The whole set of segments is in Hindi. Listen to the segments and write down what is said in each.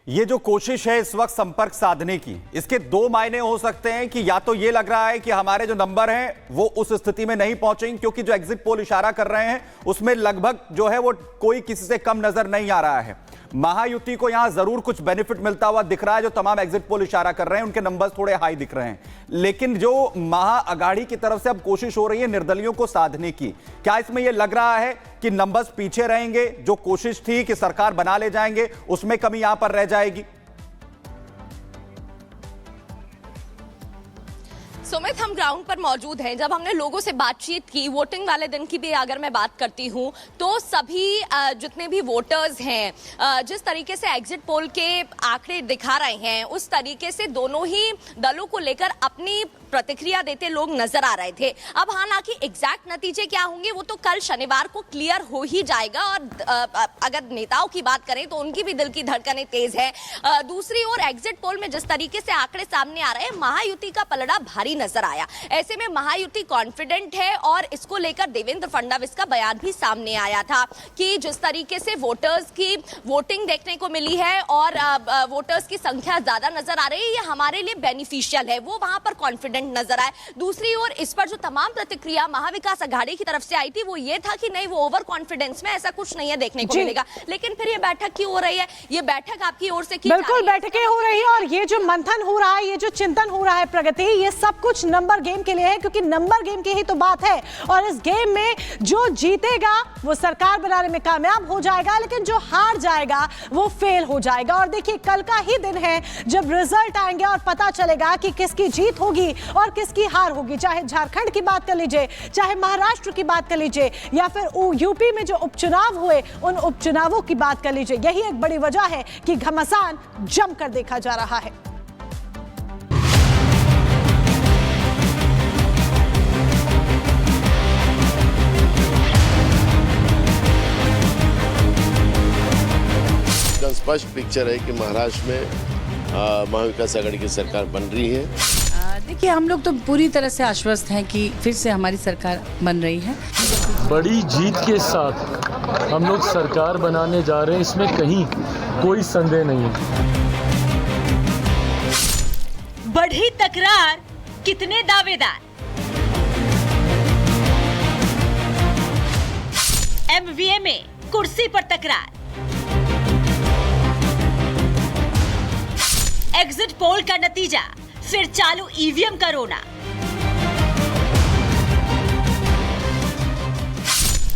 ये जो कोशिश है इस वक्त संपर्क साधने की, इसके दो मायने हो सकते हैं कि या तो ये लग रहा है कि हमारे जो नंबर हैं वो उस स्थिति में नहीं पहुंचेंगे, क्योंकि जो एग्जिट पोल इशारा कर रहे हैं उसमें लगभग जो है वो कोई किसी से कम नजर नहीं आ रहा है। महायुति को यहां जरूर कुछ बेनिफिट मिलता हुआ दिख रहा है, जो तमाम एग्जिट पोल इशारा कर रहे हैं उनके नंबर्स थोड़े हाई दिख रहे हैं। लेकिन जो महाअघाड़ी की तरफ से अब कोशिश हो रही है निर्दलियों को साधने की, क्या इसमें यह लग रहा है कि नंबर्स पीछे रहेंगे? जो कोशिश थी कि सरकार बना ले जाएंगे उसमें कमी यहां पर रह जाएगी? सुमित, हम ग्राउंड पर मौजूद हैं। जब हमने लोगों से बातचीत की, वोटिंग वाले दिन की भी अगर मैं बात करती हूं, तो सभी जितने भी वोटर्स हैं, जिस तरीके से एग्जिट पोल के आंकड़े दिखा रहे हैं उस तरीके से दोनों ही दलों को लेकर अपनी प्रतिक्रिया देते लोग नजर आ रहे थे। अब हालांकि एग्जैक्ट नतीजे क्या होंगे वो तो कल शनिवार को क्लियर हो ही जाएगा। और अगर नेताओं की बात करें तो उनकी भी दिल की धड़कनें तेज है। दूसरी ओर एग्जिट पोल में जिस तरीके से आंकड़े सामने आ रहे हैं, महायुति का पलड़ा भारी नजर आया। ऐसे में महायुति कॉन्फिडेंट है और इसको लेकर देवेंद्र फडणवीस का बयान भी सामने आया था कि जिस तरीके से वोटर्स की वोटिंग देखने को मिली है और वोटर्स की संख्या ज्यादा नजर आ रही है, ये हमारे लिए बेनिफिशियल है, वो वहां पर कॉन्फिडेंट नजर आए। दूसरी ओर इस पर जो तमाम प्रतिक्रिया महाविकास अघाड़ी की तरफ से आई थी वो ये था कि नहीं, वो ओवर कॉन्फिडेंस में, ऐसा कुछ नहीं है देखने को मिलेगा। लेकिन फिर ये बैठक क्यों हो रही है? ये बैठक आपकी ओर से की जा रही है? बिल्कुल बैठकें हो रही है और ये जो मंथन हो रहा है, ये जो चिंतन हो रहा है प्रगति, ये सब कुछ नंबर गेम के लिए है, क्योंकि नंबर गेम की ही तो बात है। और इस गेम में जो जीतेगा वो सरकार बनाने में कामयाब हो जाएगा, लेकिन जो हार जाएगा वो फेल हो जाएगा। और देखिए, कल का ही दिन है जब रिजल्ट आएंगे और पता चलेगा कि किसकी जीत होगी और किसकी हार होगी। चाहे झारखंड की बात कर लीजिए, चाहे महाराष्ट्र की बात कर लीजिए, या फिर यूपी में जो उपचुनाव हुए उन उपचुनावों की बात कर लीजिए। यही एक बड़ी वजह है कि घमासान जमकर देखा जा रहा है। स्पष्ट पिक्चर है कि महाराष्ट्र में महाविकास आघाड़ी की सरकार बन रही है। देखिए, हम लोग तो पूरी तरह से आश्वस्त हैं कि फिर से हमारी सरकार बन रही है। बड़ी जीत के साथ हम लोग सरकार बनाने जा रहे हैं, इसमें कहीं कोई संदेह नहीं है। बढ़ी तकरार, कितने दावेदार? एमवीए में कुर्सी पर तकरार। एग्जिट पोल का नतीजा, फिर चालू ईवीएम का रोना।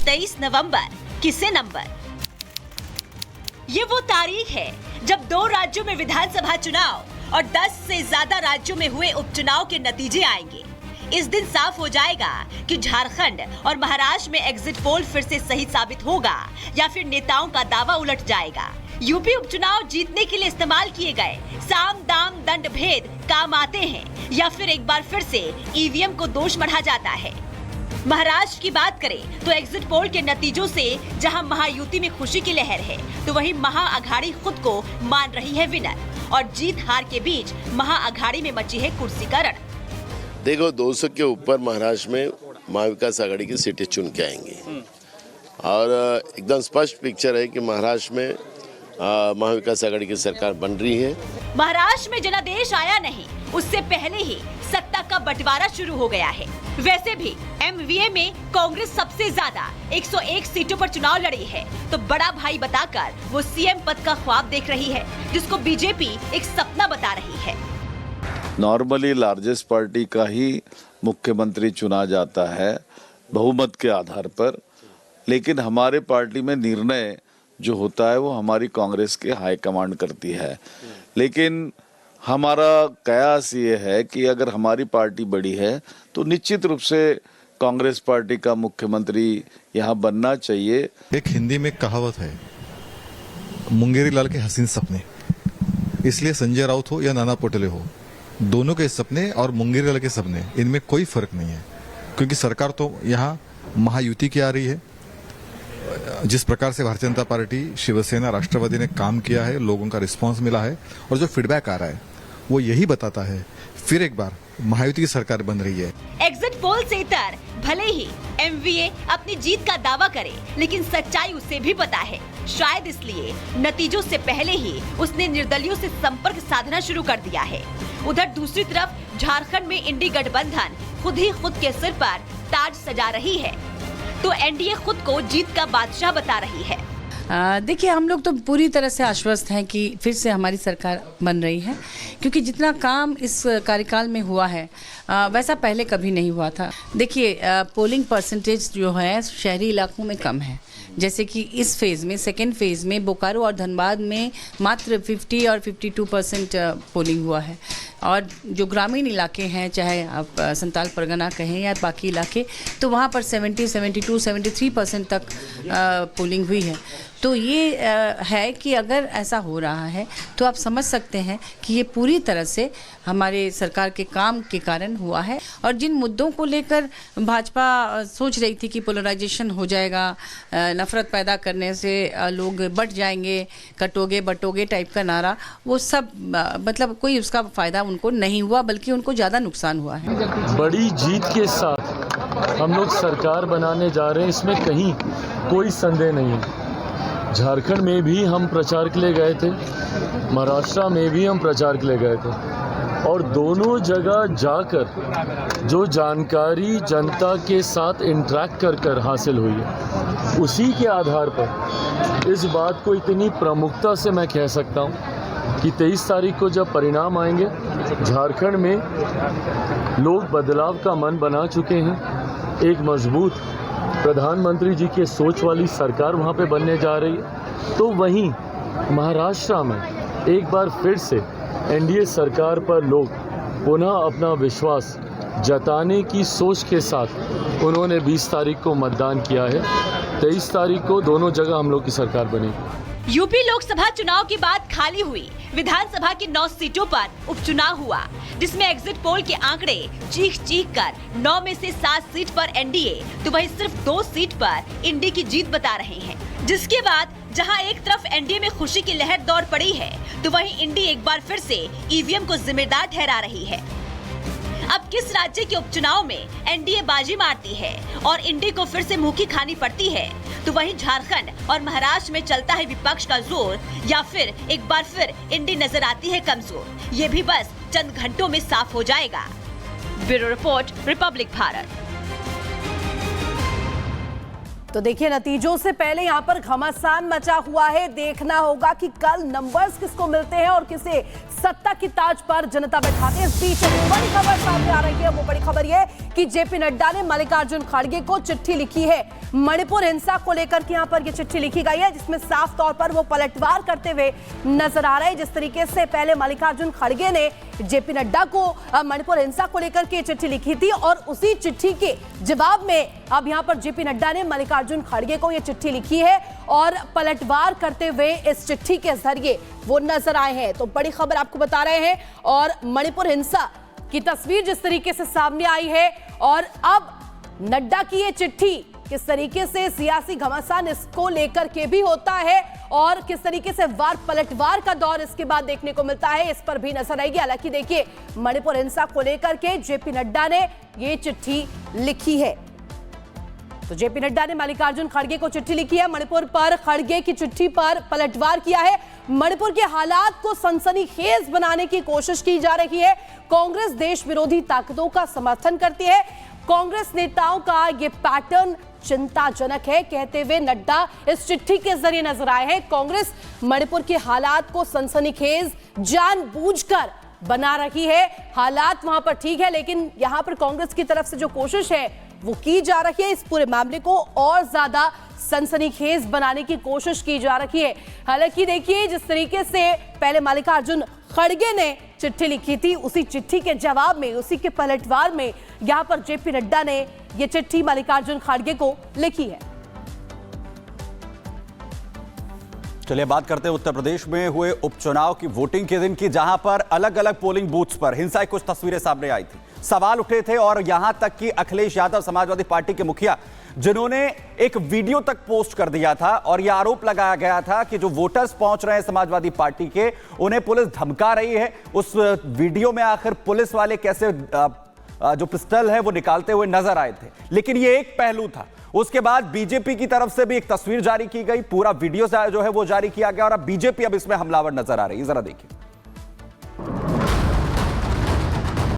23 नवंबर, किसे नंबर? ये वो तारीख है जब 2 राज्यों में विधानसभा चुनाव और 10 से ज्यादा राज्यों में हुए उपचुनाव के नतीजे आएंगे। इस दिन साफ हो जाएगा कि झारखंड और महाराष्ट्र में एग्जिट पोल फिर से सही साबित होगा या फिर नेताओं का दावा उलट जाएगा। यूपी उपचुनाव जीतने के लिए इस्तेमाल किए गए साम दाम दंड भेद काम आते हैं या फिर एक बार फिर से ईवीएम को दोष बढ़ा जाता है। महाराष्ट्र की बात करें तो एग्जिट पोल के नतीजों से जहां महायुति में खुशी की लहर है, तो वहीं महाअघाड़ी खुद को मान रही है विनर और जीत हार के बीच महाअघाड़ी में मची है कुर्सी का रण। देखो, 200 के ऊपर महाराष्ट्र में महाविकास आघाड़ी की सीटें चुन के आएंगी और एकदम स्पष्ट पिक्चर है कि महाराष्ट्र में महाविकास आघाड़ी की सरकार बन रही है। महाराष्ट्र में जनादेश आया नहीं, उससे पहले ही सत्ता का बंटवारा शुरू हो गया है। वैसे भी एमवीए में कांग्रेस सबसे ज्यादा 101 सीटों पर चुनाव लड़ी है, तो बड़ा भाई बताकर वो सीएम पद का ख्वाब देख रही है, जिसको बीजेपी एक सपना बता रही है। नॉर्मली लार्जेस्ट पार्टी का ही मुख्यमंत्री चुना जाता है बहुमत के आधार पर, लेकिन हमारे पार्टी में निर्णय जो होता है वो हमारी कांग्रेस के हाईकमांड करती है। लेकिन हमारा कयास ये है कि अगर हमारी पार्टी बड़ी है तो निश्चित रूप से कांग्रेस पार्टी का मुख्यमंत्री यहाँ बनना चाहिए। एक हिंदी में कहावत है, मुंगेरी लाल के हसीन सपने। इसलिए संजय राउत हो या नाना पटोले हो, दोनों के सपने और मुंगेरी लाल के सपने, इनमें कोई फर्क नहीं है, क्योंकि सरकार तो यहाँ महायुति की आ रही है। जिस प्रकार से भारतीय जनता पार्टी, शिवसेना, राष्ट्रवादी ने काम किया है, लोगों का रिस्पांस मिला है और जो फीडबैक आ रहा है वो यही बताता है फिर एक बार महायुति की सरकार बन रही है। एग्जिट पोल से इतर भले ही एमवीए अपनी जीत का दावा करे, लेकिन सच्चाई उसे भी पता है शायद इसलिए नतीजों से पहले ही उसने निर्दलियों से संपर्क साधना शुरू कर दिया है। उधर दूसरी तरफ झारखंड में इंडी गठबंधन खुद ही खुद के सिर पर ताज सजा रही है, तो एनडीए खुद को जीत का बादशाह बता रही है। देखिए, हम लोग तो पूरी तरह से आश्वस्त हैं कि फिर से हमारी सरकार बन रही है, क्योंकि जितना काम इस कार्यकाल में हुआ है वैसा पहले कभी नहीं हुआ था। देखिए, पोलिंग परसेंटेज जो है शहरी इलाकों में कम है, जैसे कि इस फेज़ में, सेकेंड फेज़ में बोकारो और धनबाद में मात्र 50 और 52% पोलिंग हुआ है, और जो ग्रामीण इलाके हैं, चाहे आप संताल परगना कहें या बाकी इलाके, तो वहाँ पर 70, 72, 73% तक पोलिंग हुई है। तो ये है कि अगर ऐसा हो रहा है तो आप समझ सकते हैं कि ये पूरी तरह से हमारे सरकार के काम के कारण हुआ है। और जिन मुद्दों को लेकर भाजपा सोच रही थी कि पोलराइजेशन हो जाएगा, नफरत पैदा करने से लोग बट जाएंगे, कटोगे बटोगे टाइप का नारा, वो सब मतलब कोई उसका फ़ायदा उनको नहीं हुआ, बल्कि उनको ज़्यादा नुकसान हुआ है। बड़ी जीत के साथ हम लोग सरकार बनाने जा रहे हैं, इसमें कहीं कोई संदेह नहीं है। झारखंड में भी हम प्रचार के लिए गए थे, महाराष्ट्र में भी हम प्रचार के लिए गए थे, और दोनों जगह जाकर जो जानकारी जनता के साथ इंटरेक्ट कर हासिल हुई है, उसी के आधार पर इस बात को इतनी प्रमुखता से मैं कह सकता हूँ कि 23 तारीख को जब परिणाम आएंगे, झारखंड में लोग बदलाव का मन बना चुके हैं। एक मजबूत प्रधानमंत्री जी के सोच वाली सरकार वहाँ पे बनने जा रही है। तो वहीं महाराष्ट्र में एक बार फिर से एनडीए सरकार पर लोग पुनः अपना विश्वास जताने की सोच के साथ उन्होंने 20 तारीख को मतदान किया है। 23 तारीख को दोनों जगह हम लोग की सरकार बनेगी। यूपी लोकसभा चुनाव के बाद खाली हुई विधानसभा की 9 सीटों पर उपचुनाव हुआ, जिसमें एग्जिट पोल के आंकड़े चीख कर 9 में से 7 सीट पर एनडीए तो वहीं सिर्फ 2 सीट पर इंडी की जीत बता रहे हैं। जिसके बाद जहां एक तरफ एनडीए में खुशी की लहर दौड़ पड़ी है, तो वहीं इंडी एक बार फिर से ईवीएम को जिम्मेदार ठहरा रही है। अब किस राज्य के उपचुनाव में एनडीए बाजी मारती है और इंडी को फिर से मुंह की खानी पड़ती है, तो वहीं झारखंड और महाराष्ट्र में चलता है विपक्ष का जोर, या फिर एक बार फिर इंडी नजर आती है कमजोर, ये भी बस चंद घंटों में साफ हो जाएगा। Bureau report, Republic Bharat. तो देखिए, नतीजों से पहले यहाँ पर घमासान मचा हुआ है। देखना होगा कि कल नंबर्स किसको मिलते हैं और किसे सत्ता की ताज पर जनता बैठाते हैं। इस बीच बड़ी खबर सामने आ रही है। वो बड़ी खबर ये कि जेपी नड्डा ने मल्लिकार्जुन खड़गे को चिट्ठी लिखी है। मणिपुर हिंसा को लेकर के यहाँ पर ये चिट्ठी लिखी गई है, जिसमें साफ तौर पर वो पलटवार करते हुए नजर आ रहे हैं। जिस तरीके से पहले मल्लिकार्जुन खड़गे ने जेपी नड्डा को मणिपुर हिंसा को लेकर के चिट्ठी लिखी थी, और उसी चिट्ठी के जवाब में अब यहाँ पर जेपी नड्डा ने मल्लिकार्जुन खड़गे को ये चिट्ठी लिखी है और पलटवार करते हुए इस चिट्ठी के जरिए वो नजर आए हैं। तो बड़ी खबर आपको बता रहे हैं, और मणिपुर हिंसा की तस्वीर जिस तरीके से सामने आई है, और अब नड्डा की ये चिट्ठी किस तरीके से सियासी घमासान इसको लेकर के भी होता है, और किस तरीके से वार पलटवार का दौर इसके बाद देखने को मिलता है, इस पर भी नजर आएगी। हालांकि देखिए, मणिपुर हिंसा को लेकर के जेपी नड्डा ने ये चिट्ठी लिखी है। तो जेपी नड्डा ने मल्लिकार्जुन खड़गे को चिट्ठी लिखी है। मणिपुर पर खड़गे की चिट्ठी पर पलटवार किया है। मणिपुर के हालात को सनसनीखेज बनाने की कोशिश की जा रही है। कांग्रेस देश विरोधी ताकतों का समर्थन करती है। कांग्रेस नेताओं का ये पैटर्न चिंताजनक है, कहते हुए नड्डा इस चिट्ठी के जरिए नजर आए हैं। कांग्रेस मणिपुर के हालात को सनसनीखेज जानबूझकर बना रही है। हालात वहां पर ठीक है, लेकिन यहां पर कांग्रेस की तरफ से जो कोशिश है वो की जा रही है, इस पूरे मामले को और ज्यादा सनसनीखेज बनाने की कोशिश की जा रही है। हालांकि देखिए, जिस तरीके से पहले मल्लिकार्जुन खड़गे ने चिट्ठी लिखी थी, उसी चिट्ठी के जवाब में, उसी के पलटवार में यहां पर जेपी नड्डा ने यह चिट्ठी मल्लिकार्जुन खड़गे को लिखी है। चलिए बात करते हैं उत्तर प्रदेश में हुए उपचुनाव की वोटिंग के दिन की, जहां पर अलग अलग पोलिंग बूथ्स पर हिंसा की कुछ तस्वीरें सामने आई थी। सवाल उठे थे, और यहां तक कि अखिलेश यादव समाजवादी पार्टी के मुखिया, जिन्होंने एक वीडियो तक पोस्ट कर दिया था और यह आरोप लगाया गया था कि जो वोटर्स पहुंच रहे हैं समाजवादी पार्टी के, उन्हें पुलिस धमका रही है। उस वीडियो में आखिर पुलिस वाले कैसे जो पिस्टल है वो निकालते हुए नजर आए थे, लेकिन ये एक पहलू था। उसके बाद बीजेपी की तरफ से भी एक तस्वीर जारी की गई, पूरा वीडियो जो है वो जारी किया गया और अब बीजेपी अब इसमें हमलावर नजर आ रही है। जरा देखिए।